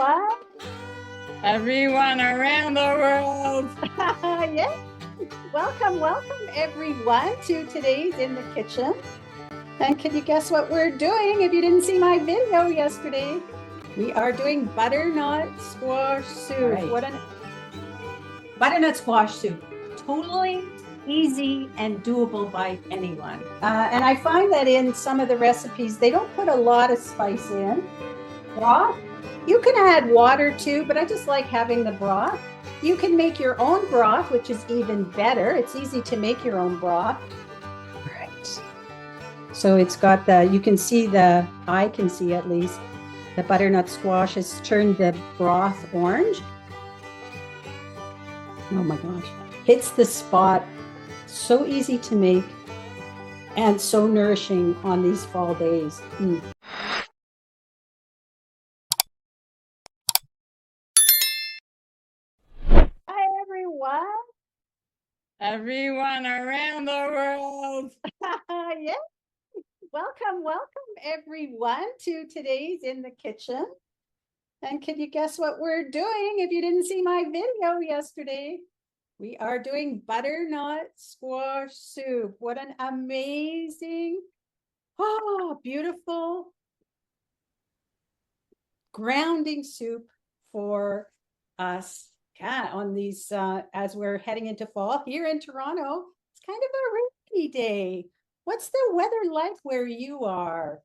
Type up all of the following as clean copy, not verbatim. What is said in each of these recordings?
everyone. Everyone around the world. Yes. Welcome, everyone, to today's In the Kitchen. And can you guess what we're doing if you didn't see my video yesterday? We are doing butternut squash soup. Right. Butternut squash soup. Totally easy and doable by anyone. And I find that in some of the recipes, they don't put a lot of spice in. Broth. You can add water too, but I just like having the broth. You can make your own broth, which is even better. It's easy to make your own broth. All right. So it's got you can see I can see at least, the butternut squash has turned the broth orange. Oh my gosh. Hits the spot. So easy to make and so nourishing on these fall days. Hi, everyone. Everyone around the world. Yes. Welcome, everyone, to today's In the Kitchen. And can you guess what we're doing if you didn't see my video yesterday? We are doing butternut squash soup. What an amazing, beautiful grounding soup for us on these as we're heading into fall here in Toronto. It's kind of a rainy day. What's the weather like where you are?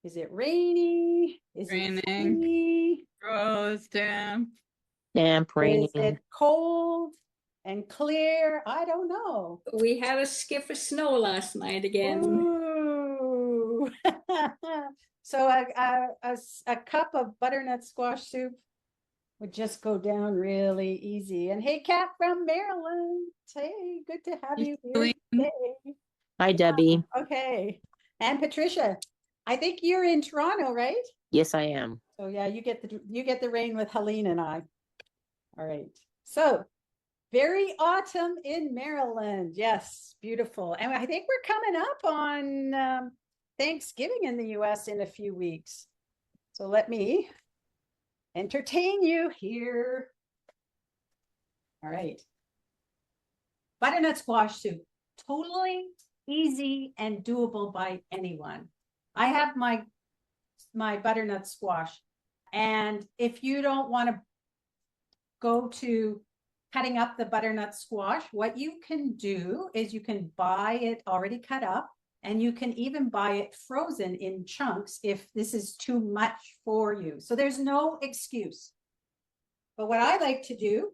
Is it rainy? Is Raining. it sunny? Gross, damp. Damp, raining. Is it cold and clear? I don't know. We had a skiff of snow last night again. Ooh. So a cup of butternut squash soup would just go down really easy. And hey, Kat from Maryland. Hey, good to have you here today. Hi, Debbie. Okay. And Patricia, I think you're in Toronto, right? Yes, I am. So yeah, you get the rain with Helene and I. All right. So very autumn in Maryland. Yes, beautiful. And I think we're coming up on Thanksgiving in the US in a few weeks. So let me entertain you here. All right. Butternut squash soup. Totally easy and doable by anyone. I have my butternut squash. And if you don't want to go to cutting up the butternut squash, what you can do is you can buy it already cut up, and you can even buy it frozen in chunks if this is too much for you. So there's no excuse. But what I like to do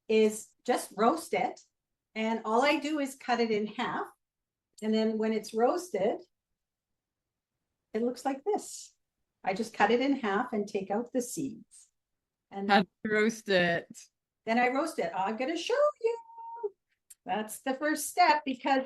is just roast it. And all I do is cut it in half. And then when it's roasted, it looks like this. I just cut it in half and take out the seeds. And How to roast it. then I roast it. I'm going to show you. That's the first step, because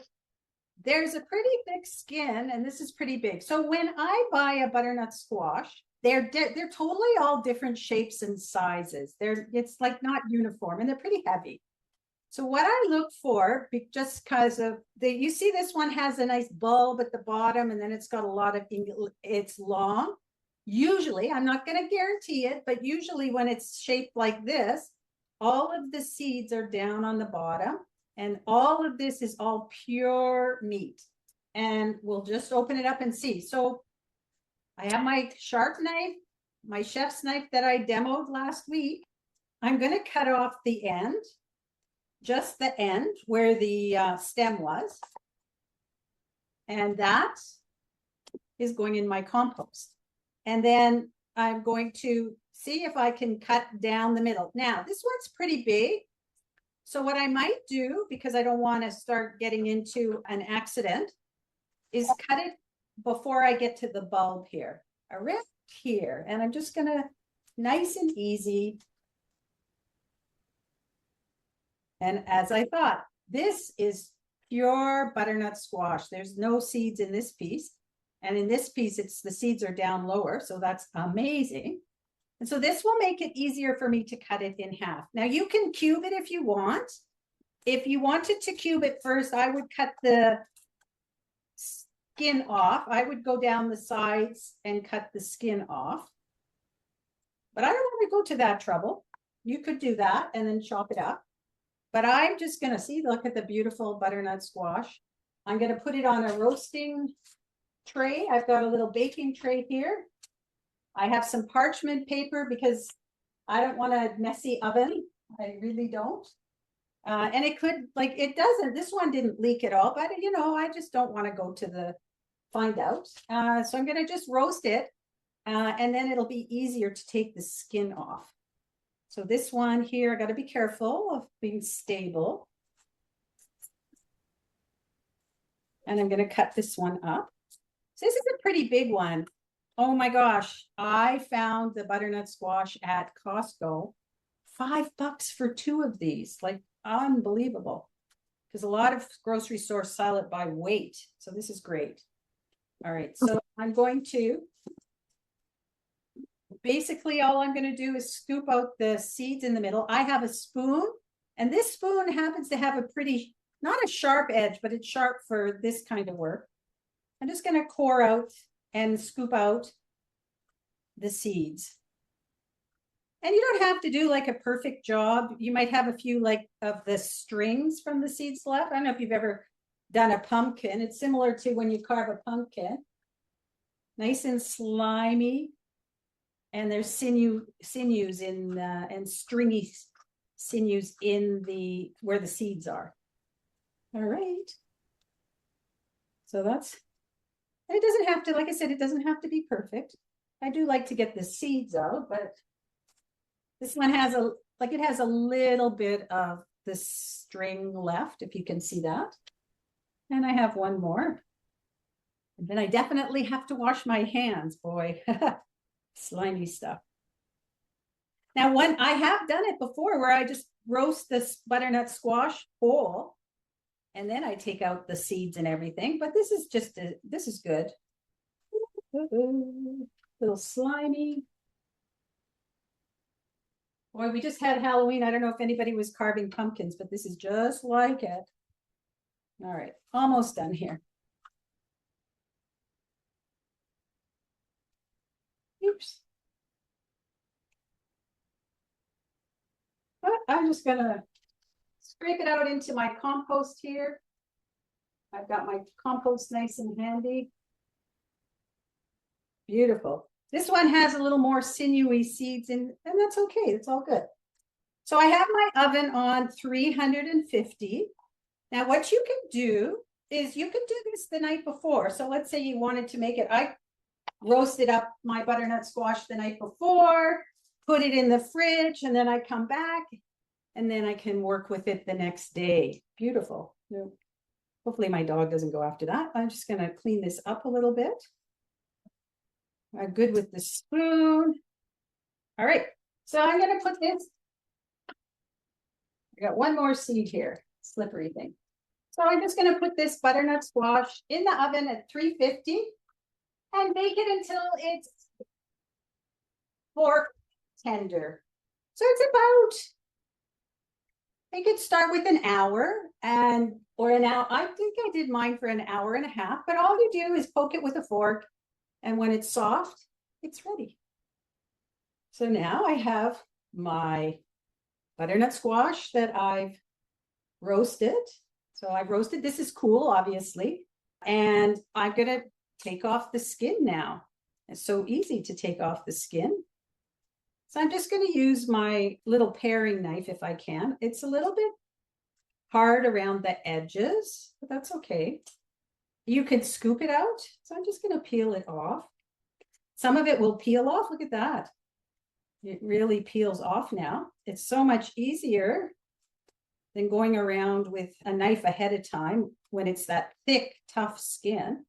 there's a pretty thick skin, and this is pretty big. So when I buy a butternut squash, they're totally all different shapes and sizes. It's like not uniform, and they're pretty heavy. So what I look for, just because of you see this one has a nice bulb at the bottom, and then it's got a lot of, it's long. Usually, I'm not going to guarantee it, but usually when it's shaped like this, all of the seeds are down on the bottom, and all of this is all pure meat. And we'll just open it up and see. So I have my sharp knife, my chef's knife that I demoed last week. I'm going to cut off the end, just the end where the stem was. And that is going in my compost. And then I'm going to see if I can cut down the middle. Now, this one's pretty big. So what I might do, because I don't want to start getting into an accident, is cut it before I get to the bulb here, around here. And I'm just going to, nice and easy. And as I thought, this is pure butternut squash. There's no seeds in this piece. And in this piece, the seeds are down lower. So that's amazing. And so this will make it easier for me to cut it in half. Now you can cube it if you want. If you wanted to cube it first, I would cut the skin off. I would go down the sides and cut the skin off. but I don't want to go to that trouble. You could do that and then chop it up. But I'm just gonna see, look at the beautiful butternut squash. I'm gonna put it on a roasting tray. I've got a little baking tray here. I have some parchment paper because I don't want a messy oven. I really don't. And it could, like, it doesn't, this one didn't leak at all, but you know, I just don't want to go to the find out. So I'm gonna just roast it, and then it'll be easier to take the skin off. So this one here, I got to be careful of being stable. And I'm going to cut this one up. So this is a pretty big one. Oh my gosh, I found the butternut squash at Costco. $5 for 2 of these, like unbelievable. Because a lot of grocery stores sell it by weight. So this is great. All right, so I'm going to, basically all I'm going to do is scoop out the seeds in the middle. I have a spoon, and this spoon happens to have a pretty, not a sharp edge, but it's sharp for this kind of work. I'm just going to core out and scoop out the seeds. And you don't have to do like a perfect job. You might have a few like of the strings from the seeds left. I don't know if you've ever done a pumpkin. It's similar to when you carve a pumpkin. Nice and slimy. And there's sinews in and stringy sinews in the where the seeds are. All right. So that's, it doesn't have to, like I said, it doesn't have to be perfect. I do like to get the seeds out, but this one has a, like it has a little bit of the string left, if you can see that. And I have one more. And then I definitely have to wash my hands, boy. Slimy stuff. Now, I have done it before where I just roast this butternut squash whole, and then I take out the seeds and everything. But this is just this is good. Little slimy. Boy, we just had Halloween. I don't know if anybody was carving pumpkins, but this is just like it. All right, almost done here. Oops. But I'm just gonna scrape it out into my compost here. I've got my compost nice and handy. Beautiful. This one has a little more sinewy seeds in, and that's okay. It's all good. So I have my oven on 350. Now what you can do is you can do this the night before. So let's say you wanted to make it, I roasted up my butternut squash the night before, put it in the fridge, and then I come back and then I can work with it the next day. Beautiful. Hopefully my dog doesn't go after that. I'm just going to clean this up a little bit. I'm good with the spoon. All right. So I'm going to put this. I got one more seed here, slippery thing. So I'm just going to put this butternut squash in the oven at 350 and bake it until it's fork tender. So it's about, I could start with an hour or an hour. I think I did mine for an hour and a half, but all you do is poke it with a fork, and when it's soft, it's ready. So now I have my butternut squash that I've roasted. So I've roasted, this is cool, obviously, and I'm gonna take off the skin now. It's so easy to take off the skin. So I'm just going to use my little paring knife if I can. It's a little bit hard around the edges, but that's okay. You can scoop it out. So I'm just going to peel it off. Some of it will peel off. Look at that. It really peels off now. It's so much easier than going around with a knife ahead of time when it's that thick, tough skin.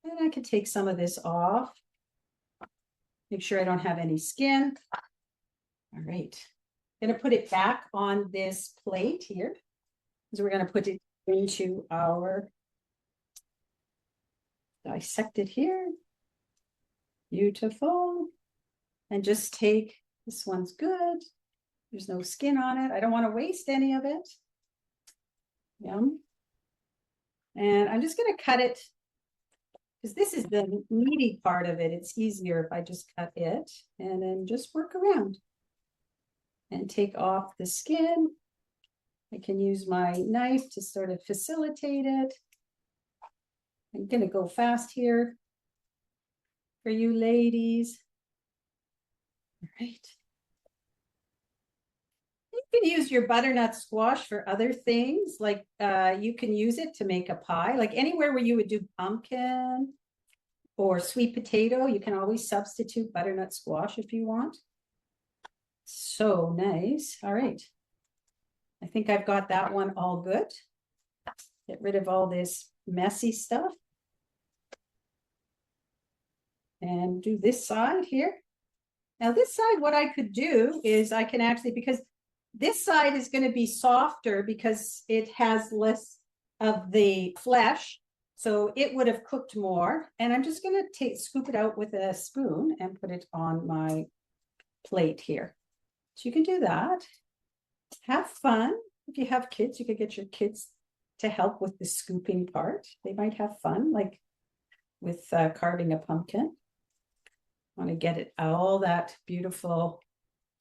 And I can take some of this off. Make sure I don't have any skin. All right. I'm going to put it back on this plate here. So we're going to put it into our dissect it here. Beautiful. And just take, this one's good. There's no skin on it. I don't want to waste any of it. Yum. And I'm just going to cut it because this is the meaty part of it. It's easier if I just cut it and then just work around and take off the skin. I can use my knife to sort of facilitate it. I'm going to go fast here for you ladies. All right. You can use your butternut squash for other things, like you can use it to make a pie, like anywhere where you would do pumpkin or sweet potato, you can always substitute butternut squash if you want. So nice. All right. I think I've got that one all good. Get rid of all this messy stuff. And do this side here. Now this side, what I could do is I can actually, because this side is going to be softer because it has less of the flesh. So it would have cooked more. And I'm just going to scoop it out with a spoon and put it on my plate here. So you can do that. Have fun. If you have kids, you could get your kids to help with the scooping part. They might have fun, like with carving a pumpkin. Want to get it all that beautiful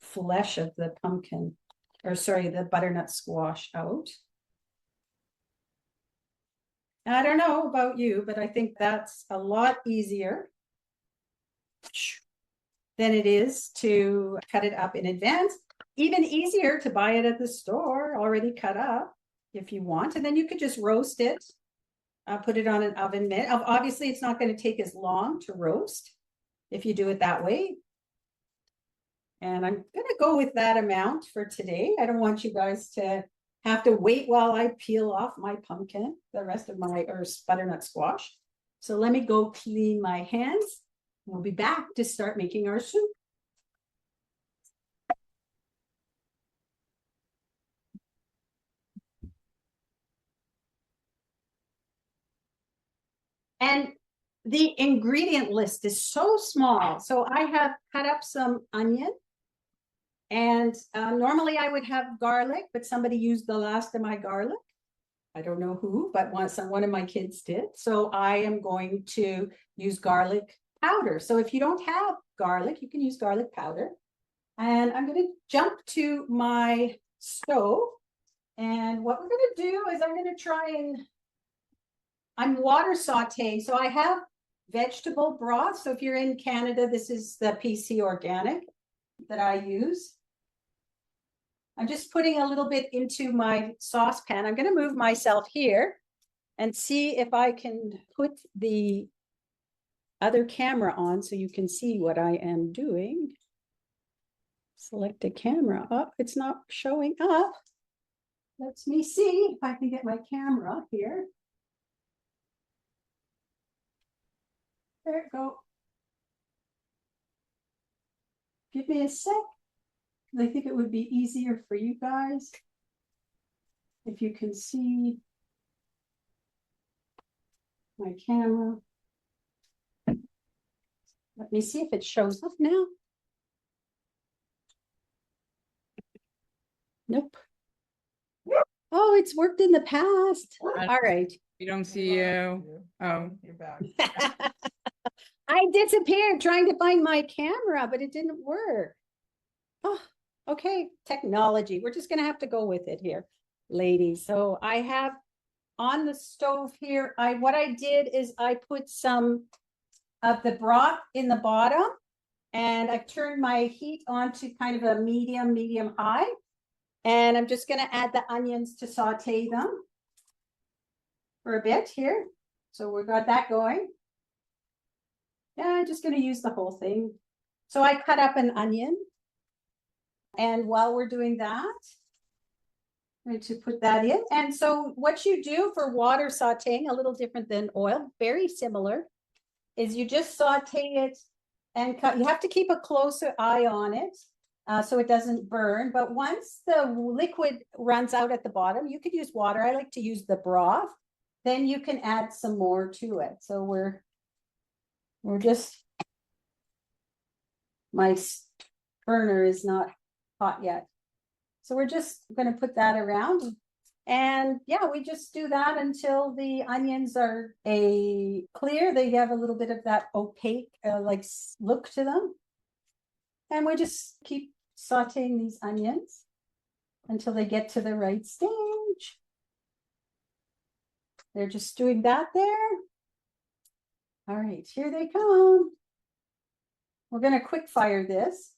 flesh of the pumpkin, or sorry, the butternut squash out. I don't know about you, but I think that's a lot easier than it is to cut it up in advance. Even easier to buy it at the store already cut up if you want. And then you could just roast it, put it on an oven mitt. Obviously, it's not going to take as long to roast if you do it that way. And I'm going to go with that amount for today. I don't want you guys to have to wait while I peel off my pumpkin, the rest of my butternut squash. So let me go clean my hands. We'll be back to start making our soup. And the ingredient list is so small. So I have cut up some onion. And normally I would have garlic, but somebody used the last of my garlic. I don't know who, but one of my kids did. So I am going to use garlic powder. So if you don't have garlic, you can use garlic powder. And I'm going to jump to my stove. And what we're going to do is I'm going to try and I'm water sautéing. So I have vegetable broth. So if you're in Canada, this is the PC organic that I use. I'm just putting a little bit into my saucepan. I'm going to move myself here and see if I can put the other camera on so you can see what I am doing. Select a camera. Oh, it's not showing up. Let me see if I can get my camera here. There it go. Give me a sec. I think it would be easier for you guys if you can see my camera. Let me see if it shows up now. Nope. Oh, it's worked in the past. All right. We don't see you. Oh, You're back. I disappeared trying to find my camera, but it didn't work. Oh, okay. Technology. We're just going to have to go with it here, ladies. So I have on the stove here, what I did is I put some of the broth in the bottom and I turned my heat on to kind of a medium high. And I'm just going to add the onions to saute them for a bit here. So we've got that going. Yeah, I'm just going to use the whole thing. So I cut up an onion. And while we're doing that, I'm going to put that in. And so what you do for water sauteing, a little different than oil, very similar, is you just saute it and cut. You have to keep a closer eye on it so it doesn't burn. But once the liquid runs out at the bottom, you could use water. I like to use the broth. Then you can add some more to it. So we're just, my burner is not hot yet. So we're just going to put that around. And yeah, we just do that until the onions are clear. They have a little bit of that opaque look to them. And we just keep sauteing these onions until they get to the right stage. They're just doing that there. All right, here they come. We're going to quick fire this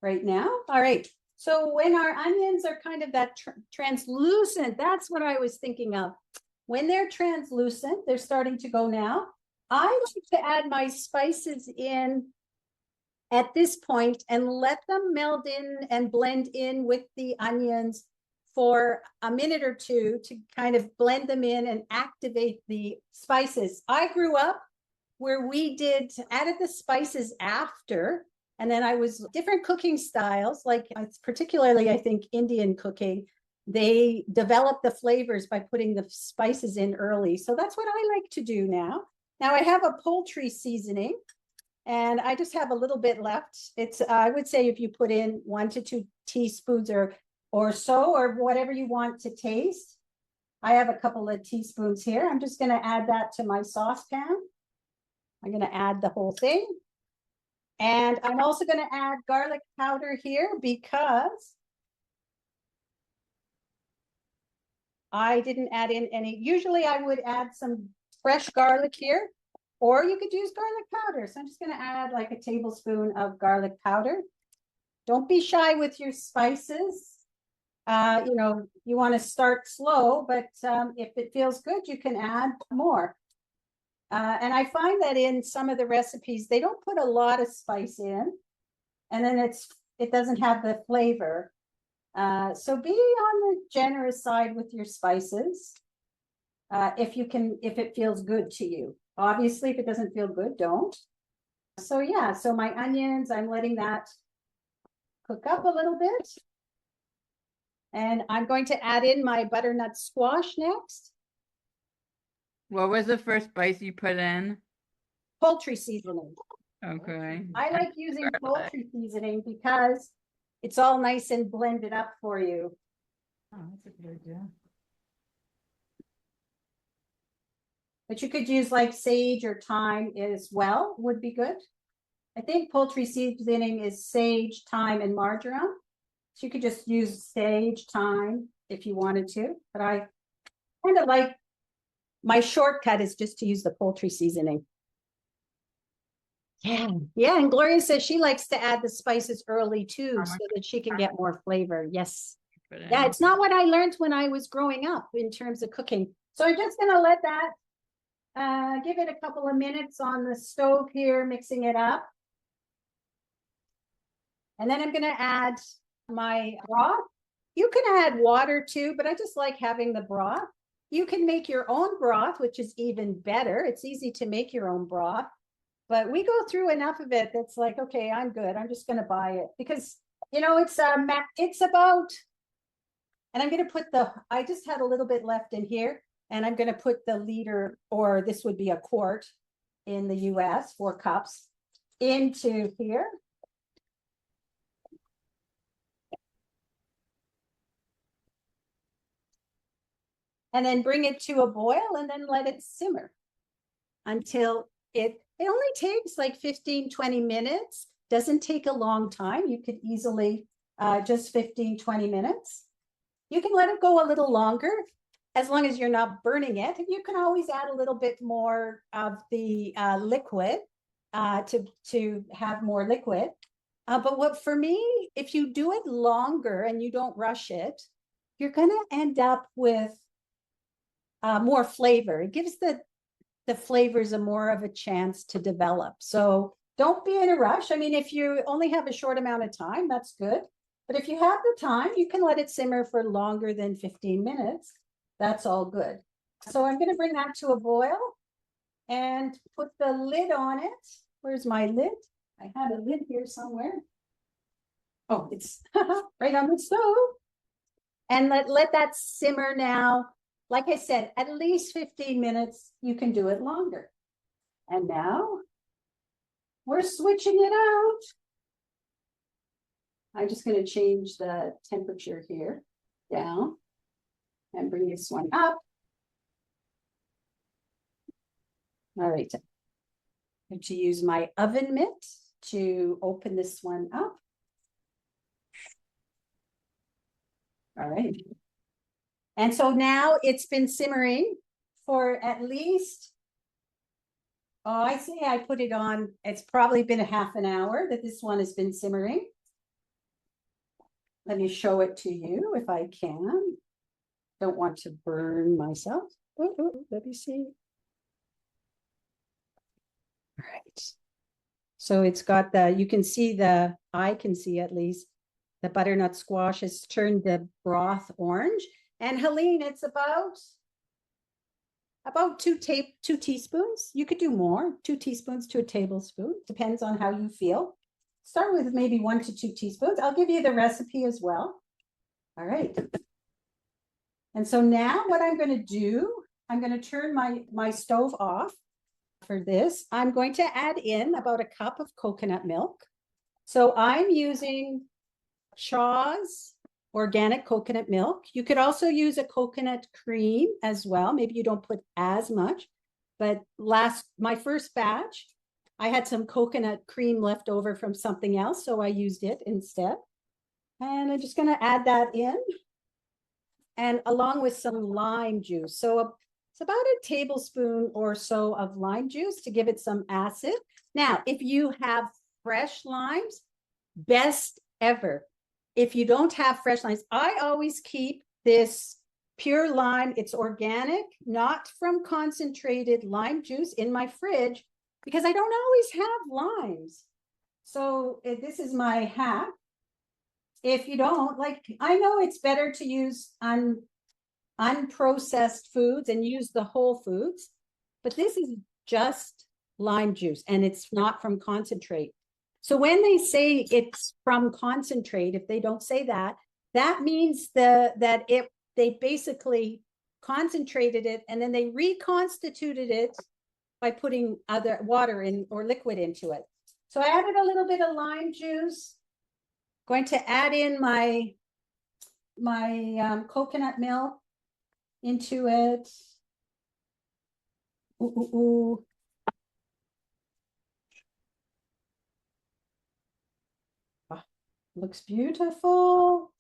right now. All right. So when our onions are kind of that translucent, that's what I was thinking of. When they're translucent, they're starting to go now. I like to add my spices in at this point and let them meld in and blend in with the onions for a minute or two to kind of blend them in and activate the spices. I grew up where we added the spices after, and then I was different cooking styles, like particularly I think Indian cooking, they develop the flavors by putting the spices in early. So that's what I like to do now. Now I have a poultry seasoning and I just have a little bit left. It's, I would say if you put in 1 to 2 teaspoons or so, or whatever you want to taste. I have a couple of teaspoons here. I'm just going to add that to my saucepan. I'm going to add the whole thing. And I'm also going to add garlic powder here because I didn't add in any. Usually I would add some fresh garlic here, or you could use garlic powder. So I'm just going to add like a tablespoon of garlic powder. Don't be shy with your spices. You know, you want to start slow, but if it feels good, you can add more. And I find that in some of the recipes, they don't put a lot of spice in, and then it doesn't have the flavor. So be on the generous side with your spices. If it feels good to you. Obviously, if it doesn't feel good, don't. So yeah, so my onions, I'm letting that cook up a little bit. And I'm going to add in my butternut squash next. What was the first spice you put in? Poultry seasoning. Okay. I like using poultry seasoning because it's all nice and blended up for you. Oh, that's a good idea. But you could use like sage or thyme as well, would be good. I think poultry seasoning is sage, thyme, and marjoram. So you could just use sage, thyme if you wanted to. But I kind of like, my shortcut is just to use the poultry seasoning. Yeah. Yeah. And Gloria says she likes to add the spices early too, so that she can get more flavor. Yes. Yeah. It's not what I learned when I was growing up in terms of cooking. So I'm just going to let that, give it a couple of minutes on the stove here, mixing it up. And then I'm going to add my broth. You can add water too, but I just like having the broth. You can make your own broth, which is even better. It's easy to make your own broth, but we go through enough of it that's like, okay, I'm good. I'm just going to buy it because, you know, it's about, and I'm going to put I just had a little bit left in here, and I'm going to put the liter, or this would be a quart in the US, 4 cups into here. And then bring it to a boil and then let it simmer until it only takes like 15-20 minutes. Doesn't take a long time. You could easily just 15-20 minutes. You can let it go a little longer as long as you're not burning it. You can always add a little bit more of the liquid to have more liquid. But what for me, if you do it longer and you don't rush it, you're going to end up with more flavor. It gives the flavors a more of a chance to develop. So don't be in a rush. I mean, if you only have a short amount of time, that's good. But if you have the time, you can let it simmer for longer than 15 minutes. That's all good. So I'm going to bring that to a boil and put the lid on it. Where's my lid? I had a lid here somewhere. Oh, it's right on the stove. And let that simmer now. Like I said, at least 15 minutes. You can do it longer. And now we're switching it out. I'm just going to change the temperature here down. and bring this one up. All right. I'm going to use my oven mitt to open this one up. All right. And so now it's been simmering for at least, oh, I say I put it on, it's probably been a half an hour that this one has been simmering. Let me show it to you if I can. Don't want to burn myself. Let me see. All right. So it's got the, you can see the, I can see at least, the butternut squash has turned the broth orange. And Helene, it's about 2 teaspoons. You could do more, 2 teaspoons to a tablespoon. Depends on how you feel. Start with maybe 1 to 2 teaspoons. I'll give you the recipe as well. All right. And so now what I'm going to do, I'm going to turn my stove off for this. I'm going to add in about a cup of coconut milk. So I'm using Shaw's organic coconut milk. You could also use a coconut cream as well. Maybe you don't put as much, but my first batch, I had some coconut cream left over from something else, so I used it instead. And I'm just going to add that in, and along with some lime juice. So it's about a tablespoon or so of lime juice to give it some acid. Now, if you have fresh limes, best ever. If you don't have fresh limes, I always keep this pure lime. It's organic, not from concentrated lime juice in my fridge because I don't always have limes. So this is my hack. If you don't, like, I know it's better to use unprocessed foods and use the whole foods, but this is just lime juice and it's not from concentrate. So when they say it's from concentrate, if they don't say that, that means they basically concentrated it and then they reconstituted it by putting other water in or liquid into it. So I added a little bit of lime juice. Going to add in my coconut milk into it. Ooh, ooh, ooh. Oh, looks beautiful,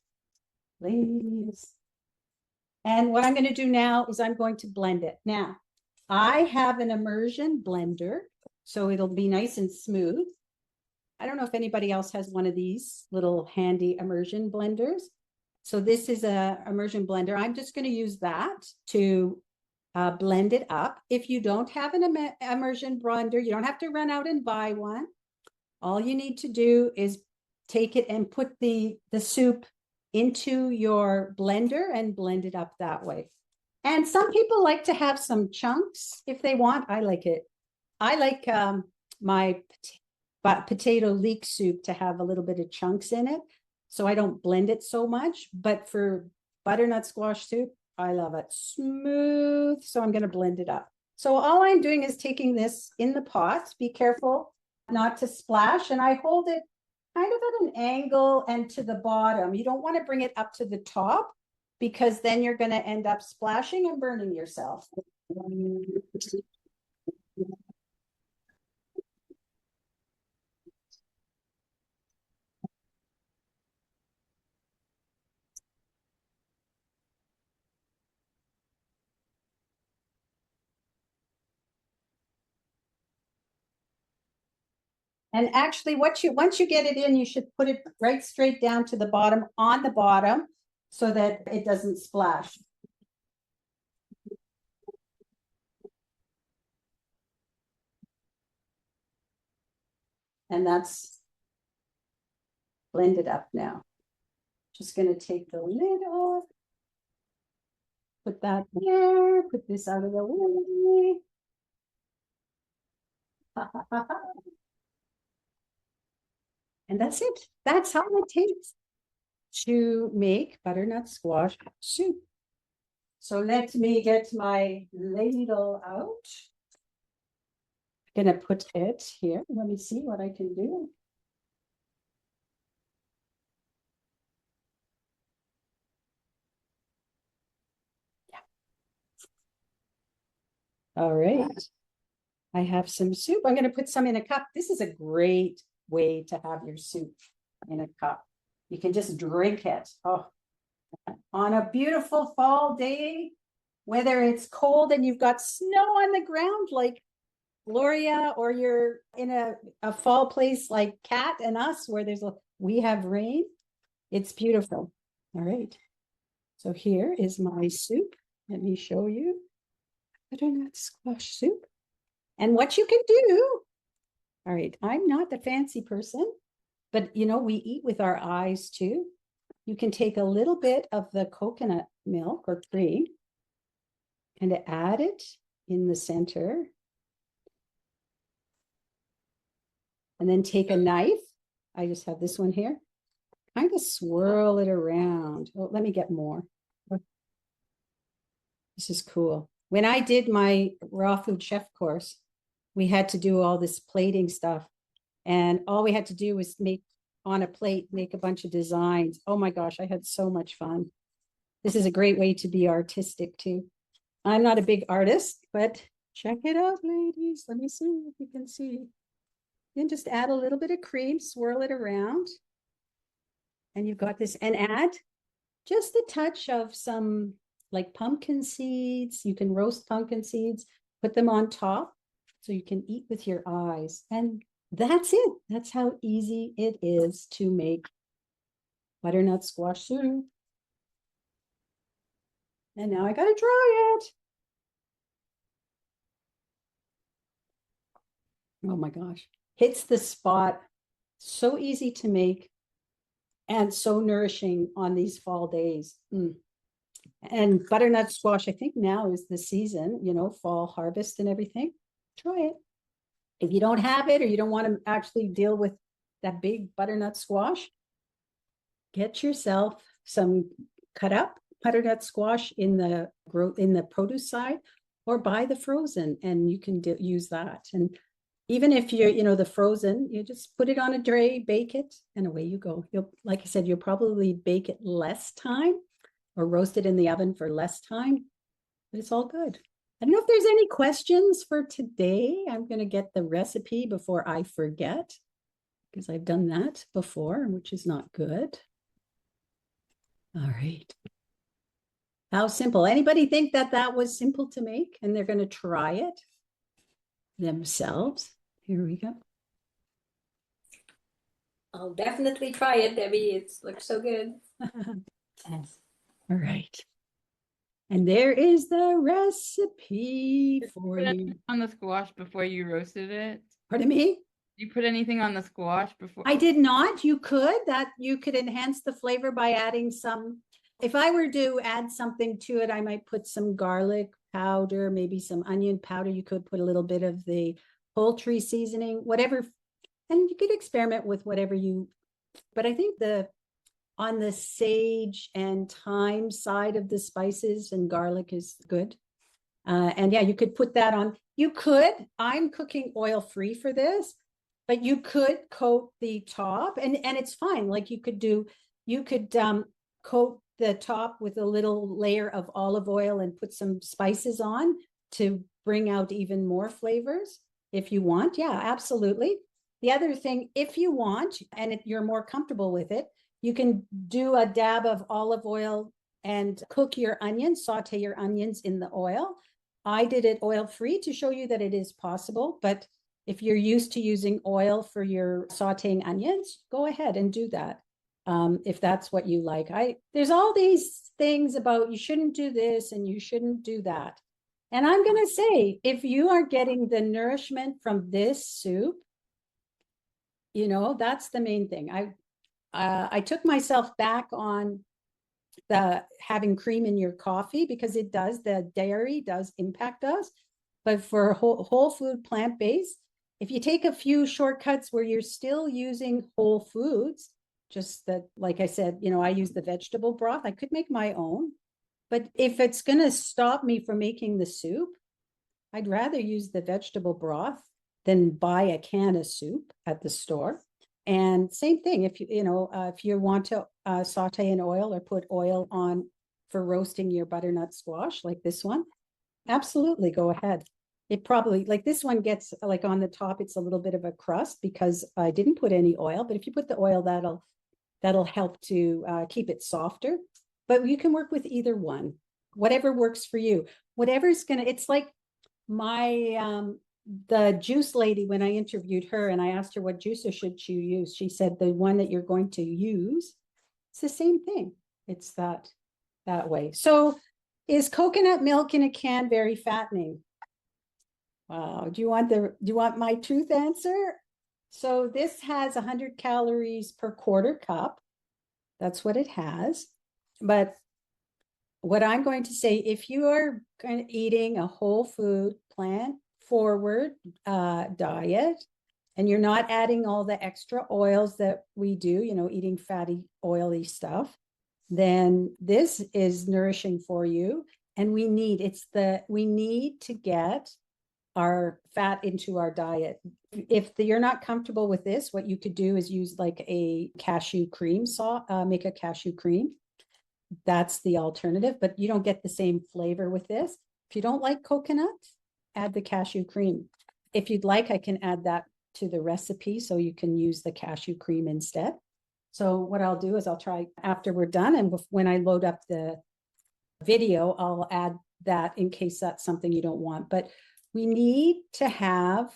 ladies. And what I'm going to do now is I'm going to blend it. Now, I have an immersion blender, so it'll be nice and smooth. I don't know if anybody else has one of these little handy immersion blenders. So this is a immersion blender. I'm just going to use that to blend it up. If you don't have an immersion blender, you don't have to run out and buy one. All you need to do is take it and put the soup into your blender and blend it up that way. And some people like to have some chunks if they want. I like it. I like my potato leek soup to have a little bit of chunks in it, so I don't blend it so much. But for butternut squash soup, I love it smooth, so I'm going to blend it up. So all I'm doing is taking this in the pot. Be careful not to splash, and I hold it kind of at an angle and to the bottom. You don't want to bring it up to the top because then you're going to end up splashing and burning yourself. And actually, once you get it in, you should put it right straight down to the bottom, on the bottom, so that it doesn't splash. And that's blended up now. Just going to take the lid off. Put that there, put this out of the way. And that's it. That's how it takes to make butternut squash soup. So let me get my ladle out. I'm gonna put it here. Let me see what I can do. All right. I have some soup. I'm going to put some in a cup. This is a great way to have your soup in a cup. You can just drink it. Oh, on a beautiful fall day, whether it's cold and you've got snow on the ground like Gloria, or you're in a fall place like Kat and us where we have rain. It's beautiful. All right. So here is my soup. Let me show you. Butternut squash soup. And what you can do. All right. I'm not the fancy person, but we eat with our eyes too. You can take a little bit of the coconut milk or cream and add it in the center. And then take a knife. I just have this one here. Kind of swirl it around. Oh, let me get more. This is cool. When I did my raw food chef course, we had to do all this plating stuff. And all we had to do was make on a plate, make a bunch of designs. Oh my gosh, I had so much fun. This is a great way to be artistic too. I'm not a big artist, but check it out, ladies. Let me see if you can see. Then just add a little bit of cream, swirl it around. And you've got this, and add just a touch of some like pumpkin seeds. You can roast pumpkin seeds, put them on top so you can eat with your eyes. And that's it. That's how easy it is to make butternut squash soup. And now I got to dry it. Oh my gosh. Hits the spot. So easy to make and so nourishing on these fall days. And butternut squash, I think now is the season, fall harvest and everything. Try it. If you don't have it or you don't want to actually deal with that big butternut squash, get yourself some cut up butternut squash in the produce side, or buy the frozen, and you can use that. And even if you're, the frozen, you just put it on a tray, bake it, and away you go. Like I said, you'll probably bake it less time or roast it in the oven for less time, but it's all good. I don't know if there's any questions for today. I'm going to get the recipe before I forget, because I've done that before, which is not good. All right. How simple. Anybody think that was simple to make and they're going to try it themselves? Here we go. I'll definitely try it, Debbie. It looks so good. All right. And there is the recipe for you. On the squash before you roasted it? Pardon me? You put anything on the squash before? I did not. You could enhance the flavor by adding some. If I were to add something to it, I might put some garlic powder, maybe some onion powder. You could put a little bit of the poultry seasoning, whatever. And you could experiment with whatever but I think on the sage and thyme side of the spices, and garlic is good. And yeah, you could put that on. I'm cooking oil-free for this, but you could coat the top, and it's fine. Like you could coat the top with a little layer of olive oil and put some spices on to bring out even more flavors if you want. Yeah, absolutely. The other thing, if you want, and if you're more comfortable with it, you can do a dab of olive oil and cook your onions, saute your onions in the oil. I did it oil-free to show you that it is possible, but if you're used to using oil for your sauteing onions, go ahead and do that. If that's what you like. There's all these things about you shouldn't do this and you shouldn't do that. And I'm going to say, if you are getting the nourishment from this soup, that's the main thing. I took myself back on the having cream in your coffee, because the dairy does impact us. But for whole food, plant-based, if you take a few shortcuts where you're still using whole foods, just that, like I said, I use the vegetable broth. I could make my own, but if it's going to stop me from making the soup, I'd rather use the vegetable broth than buy a can of soup at the store. And same thing, if you want to saute in oil or put oil on for roasting your butternut squash like this one, absolutely go ahead. it probably, like this one gets like on the top, it's a little bit of a crust because I didn't put any oil, but if you put the oil, that'll help to keep it softer. But you can work with either one, whatever works for you. Whatever's gonna, it's like my the juice lady, when I interviewed her and I asked her what juicer should she use, she said the one that you're going to use, it's the same thing. It's that way. So is coconut milk in a can very fattening? Wow. Do you want my truth answer? So this has 100 calories per quarter cup. That's what it has. But what I'm going to say, if you are eating a whole food, plant forward diet, and you're not adding all the extra oils that we do, eating fatty, oily stuff, then this is nourishing for you. And we need to get our fat into our diet. If you're not comfortable with this, what you could do is use like a cashew cream sauce, make a cashew cream. That's the alternative, but you don't get the same flavor with this. If you don't like coconut, add the cashew cream. If you'd like, I can add that to the recipe so you can use the cashew cream instead. So what I'll do is I'll try after we're done, and when I load up the video, I'll add that in case that's something you don't want. But we need to have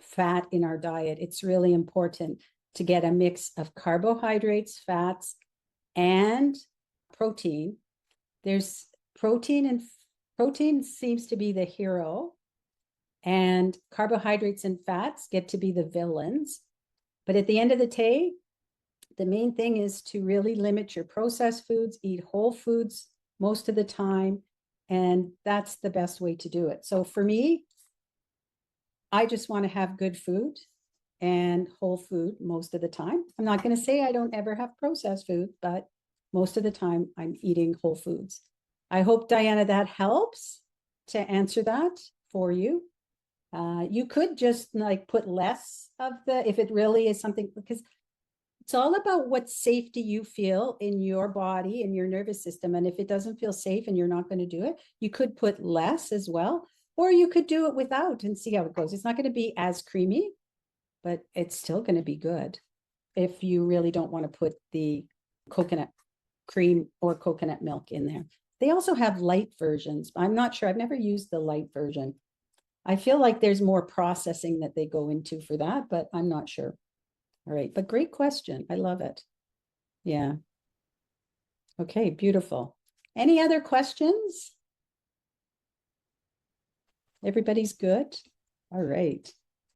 fat in our diet. It's really important to get a mix of carbohydrates, fats, and protein. There's protein, and protein seems to be the hero, and carbohydrates and fats get to be the villains. But at the end of the day, the main thing is to really limit your processed foods, eat whole foods most of the time, and that's the best way to do it. So for me, I just want to have good food and whole food most of the time. I'm not going to say I don't ever have processed food, but most of the time I'm eating whole foods. I hope, Diana, that helps to answer that for you. You could just like put less of if it really is something, because it's all about what safety you feel in your body and your nervous system. And if it doesn't feel safe and you're not going to do it, you could put less as well, or you could do it without and see how it goes. It's not going to be as creamy, but it's still going to be good if you really don't want to put the coconut cream or coconut milk in there. They also have light versions. I'm not sure. I've never used the light version. I feel like there's more processing that they go into for that, but I'm not sure. All right, but great question. I love it. Yeah. Okay, beautiful. Any other questions? Everybody's good? All right.